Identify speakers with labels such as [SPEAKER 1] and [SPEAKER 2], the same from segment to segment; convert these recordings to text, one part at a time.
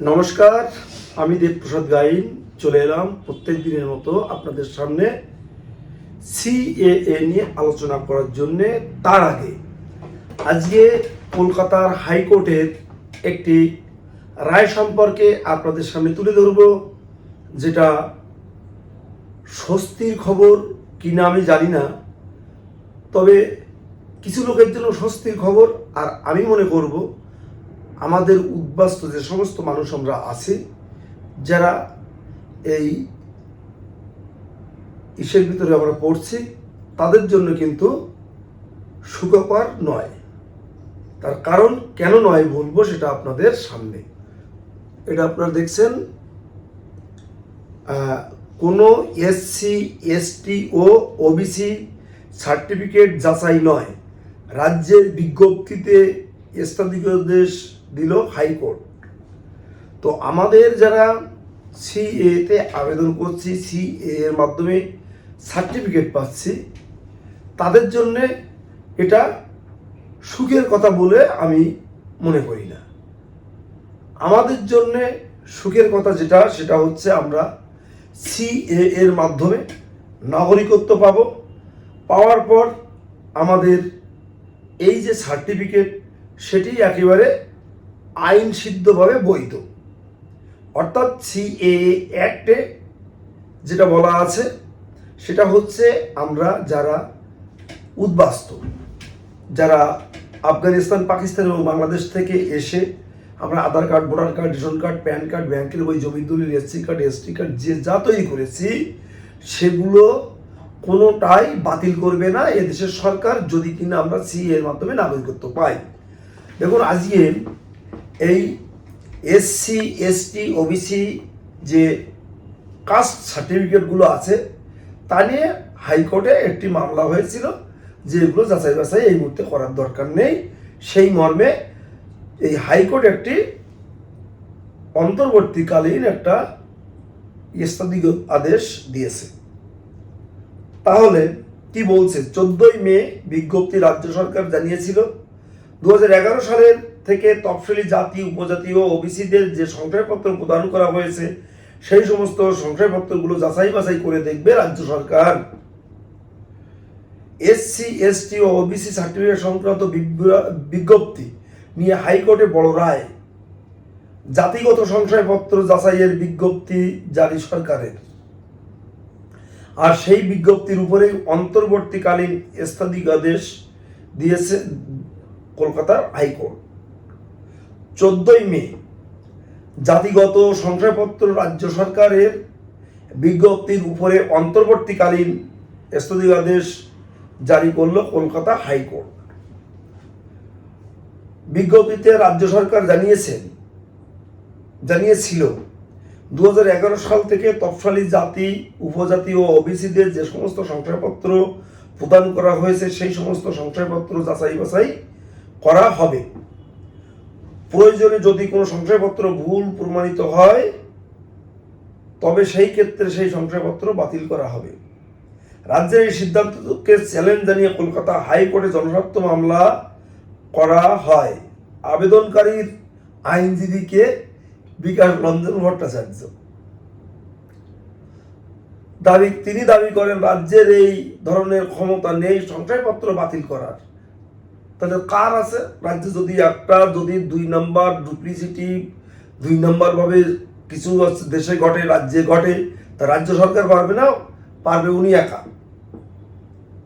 [SPEAKER 1] নমস্কার, আমি দেবপ্রসাদ গাইন চলে এলাম প্রত্যেক দিনের মতো আপনাদের সামনে সিএএ নিয়ে আলোচনা করার জন্যে। তার আগে আজকে কলকাতার হাইকোর্টের একটি রায় সম্পর্কে আপনাদের সামনে তুলে ধরব, যেটা স্বস্তির খবর কিনা আমি জানি না, তবে কিছু লোকের জন্য স্বস্তির খবর। আর আমি মনে করব আমাদের উদ্বাস্তু যে সমস্ত মানুষ আমরা আছি, যারা এই ইসের ভিতরে আমরা পড়ছি, তাদের জন্য কিন্তু সুখকর নয়। তার কারণ কেন নয় বলবো সেটা আপনাদের সামনে। এটা আপনারা দেখছেন, কোনো এসসি এসটি ও ওবিসি সার্টিফিকেট যাচাই নয়, রাজ্যের বিজ্ঞপ্তিতে স্থগিতাদেশ দিল হাইকোর্ট। তো আমাদের যারা সিএতে আবেদন করছি, সিএ এর মাধ্যমে সার্টিফিকেট পাচ্ছি, তাদের জন্যে এটা সুখের কথা বলে আমি মনে করি না। আমাদের জন্যে সুখের কথা সেটা হচ্ছে আমরা সিএ এর মাধ্যমে নাগরিকত্ব পাওয়ার পর আমাদের এই যে সার্টিফিকেট, সেটি একেবারে আইন সিদ্ধভাবে বৈধ। অর্থাৎ সিএএ অ্যাক্টে যেটা বলা আছে সেটা হচ্ছে আমরা যারা উদ্বাস্তু, যারা আফগানিস্তান, পাকিস্তান এবং বাংলাদেশ থেকে এসে আমরা Aadhaar card, voter card, ration card, PAN card, ব্যাংকের বই, জমির দলিল, এসসি কার্ড, এসটি কার্ড যা তৈরি করেছি, সেগুলো কোনোটাই বাতিল করবে না এদেশের সরকার, যদি কিনা আমরা সিএ এর মাধ্যমে নাগরিকত্ব পাই। দেখুন, আজকে এই এসসি এসটি ওবিসি যে কাস্ট সার্টিফিকেটগুলো আছে, তা নিয়ে হাইকোর্টে একটি মামলা হয়েছিল যে এগুলো যাচাই বাছাই এই মুহূর্তে করার দরকার নেই। সেই মর্মে এই হাইকোর্ট একটি অন্তর্বর্তীকালীন একটা স্থগিত আদেশ দিয়েছে। তাহলে কি বলছে? 14 মে বিজ্ঞপ্তি রাজ্য সরকার জানিয়েছিল 2011 সালের থেকে তফসিলি জাতি, উপজাতি ও ওবিসিদের যে শংসাপত্র প্রদান করা হয়েছে, সেই সমস্ত শংসাপত্রগুলো যাচাই বাছাই করে দেখবে রাজ্য সরকার। এসসি এসটি ও ওবিসি সার্টিফিকেট সংক্রান্ত বিজ্ঞপ্তি নিয়ে হাইকোর্টে বড় রায়। জাতিগত শংসাপত্র যাচাইয়ের বিজ্ঞপ্তি জারি সরকারের, আর সেই বিজ্ঞপ্তির উপরে অন্তর্বর্তীকালীন স্থগিতাদেশ দিয়েছে কলকাতার হাইকোর্ট। 14 মে জাতিগত শংসাপত্র রাজ্য সরকারের বিজ্ঞপ্তির উপরে অন্তর্বর্তীকালীন স্থগিতাদেশ জারি করল কলকাতা হাইকোর্ট। বিজ্ঞপ্তিতে রাজ্য সরকার জানিয়েছিল 2011 সাল থেকে তফসিলি জাতি, উপজাতি ও ওবিসিদের যে সমস্ত শংসাপত্র প্রদান করা হয়েছে, সেই সমস্ত শংসাপত্র যাচাই বাছাই করা হবে। প্রয়োজনে যদি কোনো শংসাপত্র ভুল প্রমাণিত হয়, তবে সেই ক্ষেত্রে সেই শংসাপত্র বাতিল করা হবে। রাজ্যের এই সিদ্ধান্তকে চ্যালেঞ্জ জানিয়ে কলকাতা হাইকোর্টে জনস্বার্থ মামলা করা হয়। আবেদনকারীর আইনজীবী কে? বিকাশ রঞ্জন ভট্টাচার্য। তিনি দাবি করেন রাজ্যের এই ধরনের ক্ষমতা নেই শংসাপত্র বাতিল করার। তাহলে কার আছে? রাজ্যে যদি যদি 2 নম্বর ডুপ্লিসিটি, 2 নম্বর ভাবে কিছু দেশে ঘটে, রাজ্যে ঘটে, তা রাজ্য সরকার পারবে না? পারবে উনি একা।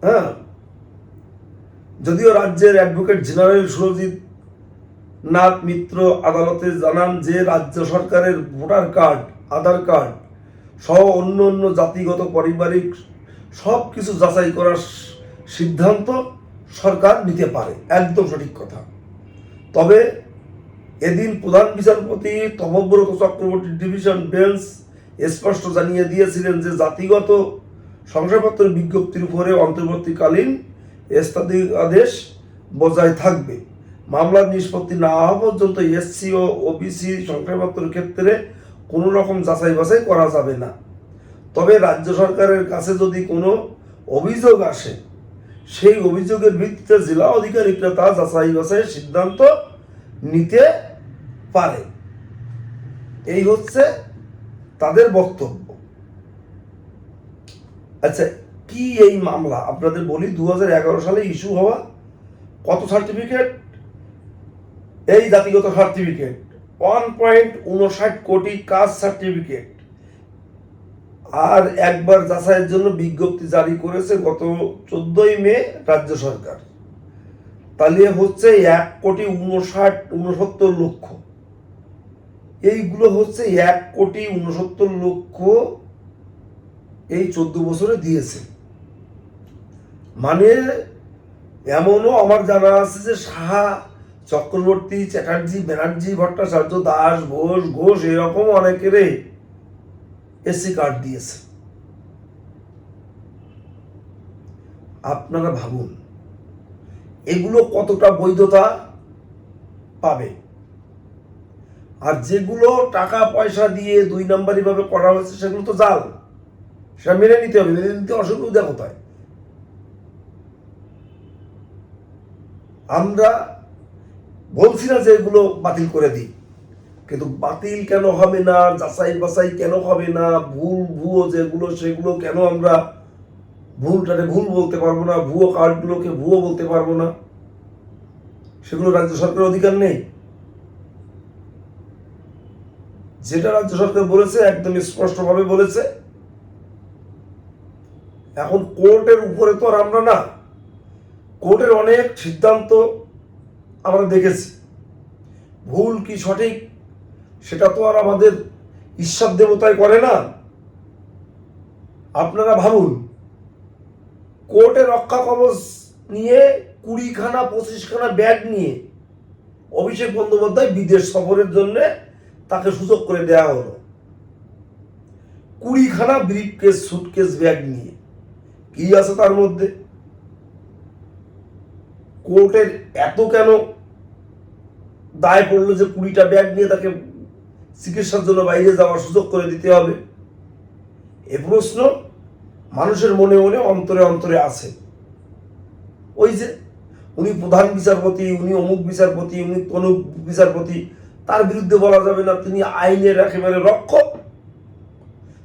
[SPEAKER 1] হ্যাঁ, যদিও রাজ্যের অ্যাডভোকেট জেনারেল সুরজিৎ নাথ মিত্র আদালতে জানান যে রাজ্য সরকারের ভোটার কার্ড, আধার কার্ড সহ অন্য জাতিগত, পারিবারিক সব কিছু যাচাই করার সিদ্ধান্ত সরকার নিতে পারে। একদম সঠিক কথা। তবে এদিন প্রধান বিচারপতি তপব্রত চক্রবর্তী ডিভিশন বেঞ্চ স্পষ্ট জানিয়ে দিয়েছিলেন যে জাতিগত শংসাপত্রের বিজ্ঞপ্তির উপরে অন্তর্বর্তীকালীন স্থগিতাদেশ বজায় থাকবে। মামলার নিষ্পত্তি না হওয়া পর্যন্ত এসসি ও ওবিসি শংসাপত্রের ক্ষেত্রে কোনো রকম যাচাই বাছাই করা যাবে না। তবে রাজ্য সরকারের কাছে যদি কোনো অভিযোগ আসে, সেই অভিযোগের ভিত্তিতে জেলা আধিকারিকরা তা যাচাই বাছাইয়ের সিদ্ধান্ত নিতে পারে। এই হচ্ছে তাদের বক্তব্য। আচ্ছা, কি এই মামলা আপনাদের বলি। 2011 সালে ইস্যু হওয়া কত সার্টিফিকেট? এই জাতিগত সার্টিফিকেট 1.59 কোটি কাস্ট সার্টিফিকেট। আর একবার যাচাইয়ের জন্য বিজ্ঞপ্তি জারি করেছে গত 14 মে রাজ্য সরকার। তাহলে হচ্ছে 1,69,69,লক্ষ। এইগুলো হচ্ছে 1,69,00,000 এই 14 বছরে দিয়েছে। মানে এমনও আমার জানা আছে যে সাহা, চক্রবর্তী, চ্যাটার্জি, ব্যানার্জি, ভট্টাচার্য, দাস, ঘোষ এরকম অনেকের এসসি কার্ড দিয়েছে। আপনারা ভাবুন এগুলো কতটা বৈধতা পাবে। আর যেগুলো টাকা পয়সা দিয়ে 2 নম্বরই ভাবে করা হয়েছে সেগুলো তো জাল, সেটা মেনে নিতে হবে। মেনে নিতে অসুবিধা কোথায়? আমরা বলছি না যে এগুলো বাতিল করে দিই, কিন্তু বাতিল কেন হবে না, যাচাই বাছাই কেন হবে না, ভুয়ো যেগুলো সেগুলো কেন আমরা ভুলটাকে ভুল বলতে পারবো না, ভুয়ো কার্ডগুলোকে ভুয়ো বলতে পারবো না? সেগুলো রাজ্য সরকারের অধিকার নেই? যেটা রাজ্য সরকার বলেছে একদম স্পষ্টভাবে বলেছে। এখন কোর্টের উপরে তো আর আমরা না, কোর্টের অনেক সিদ্ধান্ত আমরা দেখেছি। ভুল কি সঠিক সেটা তো আর আমাদের ঈশ্বর দেবতায় করে না। আপনারা ভাবুন, কোর্টে রক্ষা কবচ নিয়ে 20খানা 25খানা ব্যাগ নিয়ে অভিষেক বন্দ্যোপাধ্যায় বিদেশ সফরের জন্য তাকে সুযোগ করে দেওয়া হলো। 20খানা ব্রিফকেস, সুটকেস ব্যাগ নিয়ে কি আছে তার মধ্যে? কোর্টের এত কেন দায় পড়লো যে 20টা ব্যাগ নিয়ে তাকে চিকিৎসার জন্য বাইরে যাওয়ার সুযোগ করে দিতে হবে? এ প্রশ্ন মানুষের মনে মনে অন্তরে অন্তরে আছে। ওই যে উনি প্রধান বিচারপতি, উনি অমুক বিচারপতি, উনি তনুক বিচারপতি, তার বিরুদ্ধে বলা যাবে না তিনি আইনের একেবারে রক্ষক,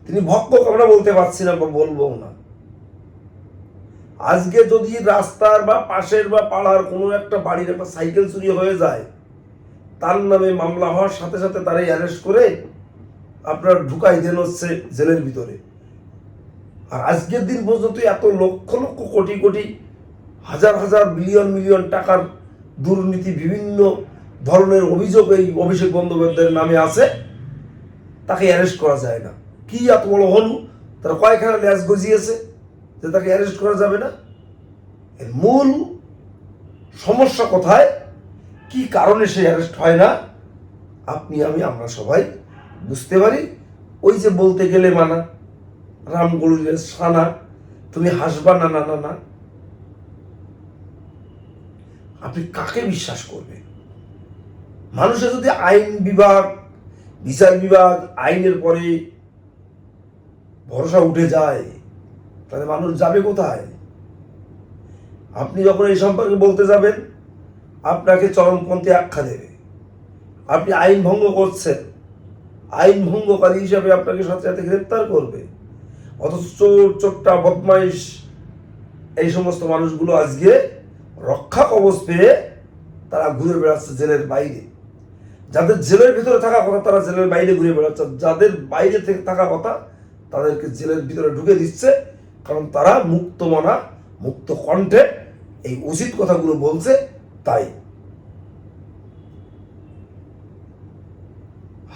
[SPEAKER 1] তিনি ভক্ষক আমরা বলতে পারছি না বা বলবো না। আজকে যদি রাস্তার বা পাশের বা পাড়ার কোনো একটা বাড়ির একটা সাইকেল চুরি হয়ে যায়, তার নামে মামলা হওয়ার সাথে সাথে তারাই অ্যারেস্ট করে আপনার ঢুকাই দেন হচ্ছে জেলের ভিতরে। আর আজকের দিন পর্যন্ত এত লক্ষ লক্ষ কোটি কোটি হাজার হাজার বিলিয়ন মিলিয়ন টাকার দুর্নীতি, বিভিন্ন ধরনের অভিযোগ এই অভিষেক বন্দ্যোপাধ্যায়ের নামে আছে, তাকে অ্যারেস্ট করা যায় না। কি এত বড় হনু, তারা কয়েকখানা ল্যাস গজিয়েছে যে তাকে অ্যারেস্ট করা যাবে না? এর মূল সমস্যা কোথায়, কি কারণে সে অ্যারেস্ট হয় না, আপনি আমি আমরা সবাই বুঝতে পারি। ওই যে বলতে গেলে মানা, রামগড়ুলের সানা, তুমি হাসবা না না না না। আপনি কাকে বিশ্বাস করবেন? মানুষের যদি আইন বিভাগ, বিচার বিভাগ, আইনের পরে ভরসা উঠে যায়, তাহলে মানুষ যাবে কোথায়? আপনি যখন এই সম্পর্কে বলতে যাবেন, আপনাকে চরমপন্থী আখ্যা দেবে। আপনি আইন ভঙ্গ করছেন, আইন ভঙ্গকারী হিসাবে আপনাকে সাথে সাথে গ্রেপ্তার করবে। অথচ চোর, চোরটা, বদমাইশ এই সমস্ত মানুষগুলো আজকে রক্ষা কবচ পেয়ে তারা ঘুরে বেড়াচ্ছে জেলের বাইরে। যাদের জেলের ভিতরে থাকা কথা তারা জেলের বাইরে ঘুরে বেড়াচ্ছে, যাদের বাইরে থেকে থাকা কথা তাদেরকে জেলের ভিতরে ঢুকে দিচ্ছে, কারণ তারা মুক্ত মনা, মুক্ত কণ্ঠে এই উচিত কথাগুলো বলছে। তাই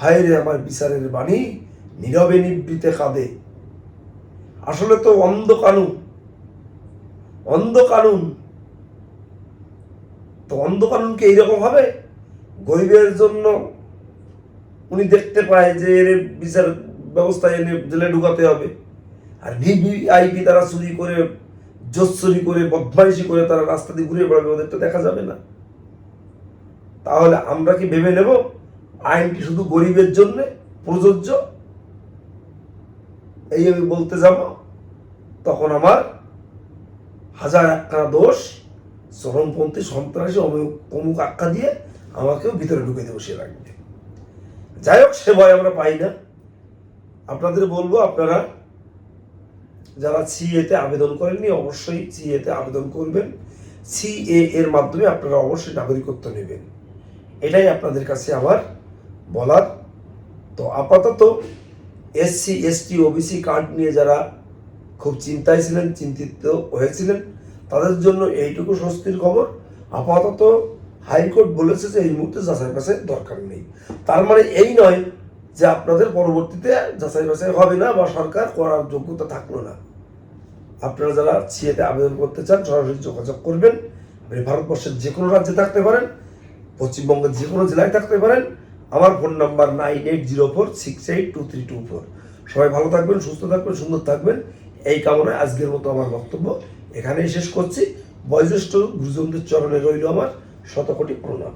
[SPEAKER 1] হায় রে আমার বিচারের বাণী, নীরবে নিবৃতে কাঁদে। আসলে তো অন্ধ কানুন, অন্ধ কানুন। তো অন্ধ কানুনকে এইরকম হবে? গরিবের জন্য উনি দেখতে পায় যে এর বিচার ব্যবস্থায় এনে জেলে ঢুকাতে হবে, আর ভিভিআইপি তারা চুরি করে, জোস চুরি করে, বদমাইশি করে তারা রাস্তা দিয়ে ঘুরে বেড়াবে, ওদেরটা দেখা যাবে না? তাহলে আমরা কি ভেবে নেব আইনটি শুধু গরিবের জন্য প্রযোজ্য? এই আমি বলতে যাব, তখন আমার হাজার একখানা দোষ, চরমপন্থী, সন্ত্রাসী, অমুক আখ্যা দিয়ে আমাকেও ভিতরে ঢুকে দিয়ে বসিয়ে রাখবে। যাই হোক, সে ভয় আমরা পাই না। আপনাদের বলবো, আপনারা যারা সিএতে আবেদন করেননি অবশ্যই সিএতে আবেদন করবেন। সিএ এর মাধ্যমে আপনারা অবশ্যই নাগরিকত্ব নেবেন, এটাই আপনাদের কাছে আমার বলার। তো আপাতত এসসি এসটি ওবিসি কার্ড নিয়ে যারা খুব চিন্তায় ছিলেন, চিন্তিত হয়েছিলেন, তাদের জন্য এইটুকু স্বস্তির খবর, আপাতত হাইকোর্ট বলেছে যে এই মুহূর্তে যাচাই বাছাই দরকার নেই। তার মানে এই নয় যে আপনাদের পরবর্তীতে যাচাই বাছাই হবে না বা সরকার করার যোগ্যতা থাকলো না। আপনারা যারা সিএতে আবেদন করতে চান সরাসরি যোগাযোগ করবেন। আপনি ভারতবর্ষের যে কোনো রাজ্যে থাকতে পারেন, পশ্চিমবঙ্গের যে কোনো জেলায় থাকতে পারেন। আমার ফোন নাম্বার 9804682324। সবাই ভালো থাকবেন, সুস্থ থাকবেন, সুন্দর থাকবেন, এই কামনায় আজকের মতো আমার বক্তব্য এখানেই শেষ করছি। বয়োজ্যেষ্ঠ গুরুজনদের চরণে রইল আমার শতকোটি প্রণাম।